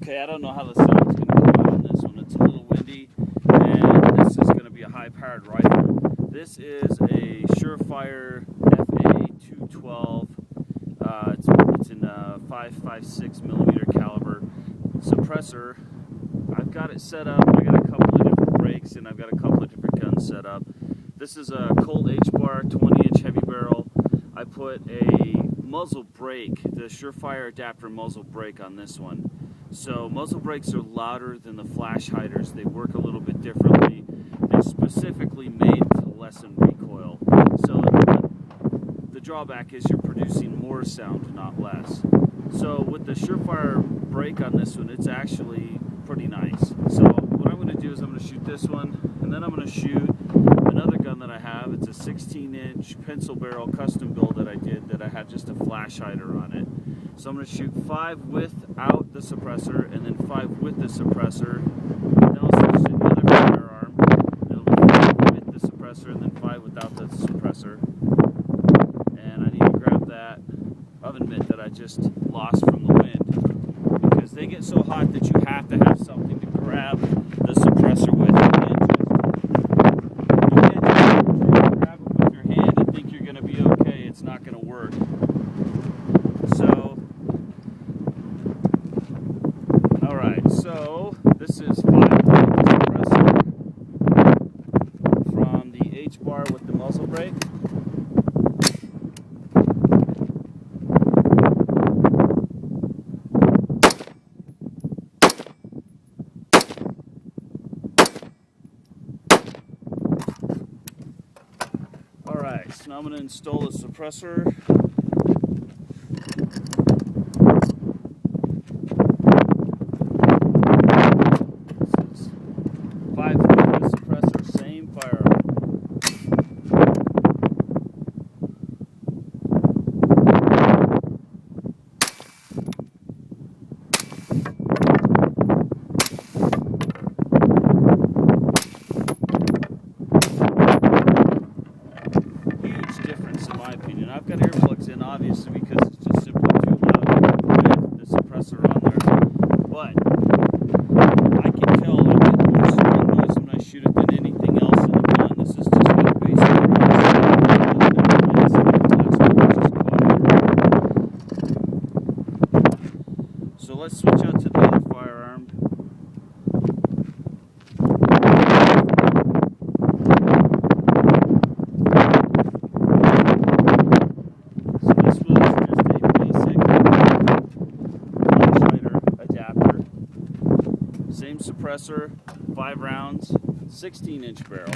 Okay, I don't know how the sound's going to come out on this one. It's a little windy, and this is going to be a high-powered rifle. This is a Surefire FA 212. It's in a 5.56 millimeter caliber suppressor. I've got it set up. I got a couple of different brakes, and I've got a couple of different guns set up. This is a Colt H-bar 20-inch heavy barrel. I put a muzzle brake, the Surefire adapter muzzle brake on this one. So muzzle brakes are louder than the flash hiders. They work a little bit differently. They're specifically made to lessen recoil. So the drawback is you're producing more sound, not less. So with the Surefire brake on this one, it's actually pretty nice. So what I'm going to do is I'm going to shoot this one, and then I'm going to shoot another gun that I have. It's a 16-inch pencil barrel custom build that I did that I had just a flash hider on it. So I'm going to shoot 5 without the suppressor and then 5 with the suppressor. Then I'll switch to another firearm. It'll be 5 with the suppressor and then 5 without the suppressor. And I need to grab that oven mitt that I just lost from the wind, because they get so hot that you have to have something to grab the suppressor with. You can't just grab it with your hand and think you're going to be okay. It's not going to work. So this is 5 suppressor from the H-bar with the muzzle brake. Alright, so now I'm going to install the suppressor. 5 with the suppressor, same firearm. Huge difference in my opinion. I've got earplugs in obviously because it's just simply too loud with the suppressor on there. But I can tell I get more sound noise when I shoot it than anything else in the gun. This is just a basic reason. So let's switch out to the other firearm. So this was just a basic flash hider adapter. Same suppressor, 5 rounds, 16-inch barrel.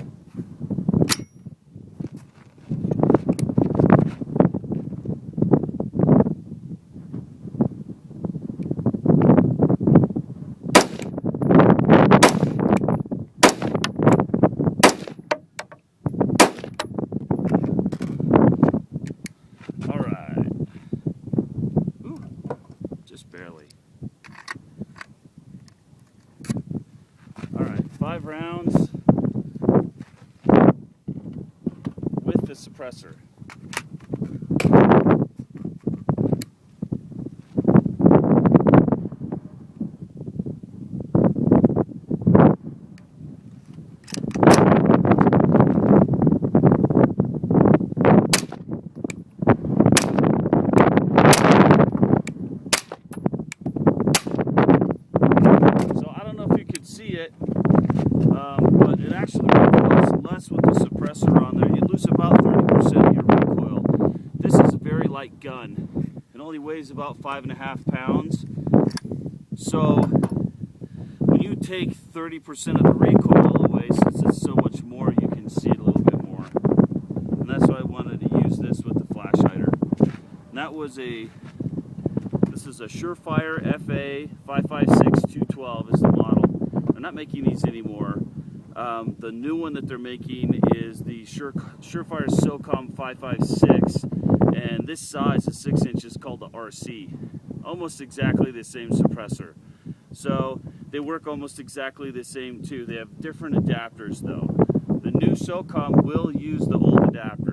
All right. Ooh, just barely. 5 rounds with the suppressor. So I don't know if you could see it. But it actually recoils less with the suppressor on there. You lose about 30% of your recoil. This is a very light gun. It only weighs about 5.5 pounds. So when you take 30% of the recoil away, since it's so much more, you can see it a little bit more. And that's why I wanted to use this with the flash hider. And that was this is a Surefire FA 5.56 212 is the model. They're not making these anymore. The new one that they're making is the Surefire SOCOM 5.56, and this size, the 6 inches, called the RC. Almost exactly the same suppressor. So they work almost exactly the same too. They have different adapters though. The new SOCOM will use the old adapter.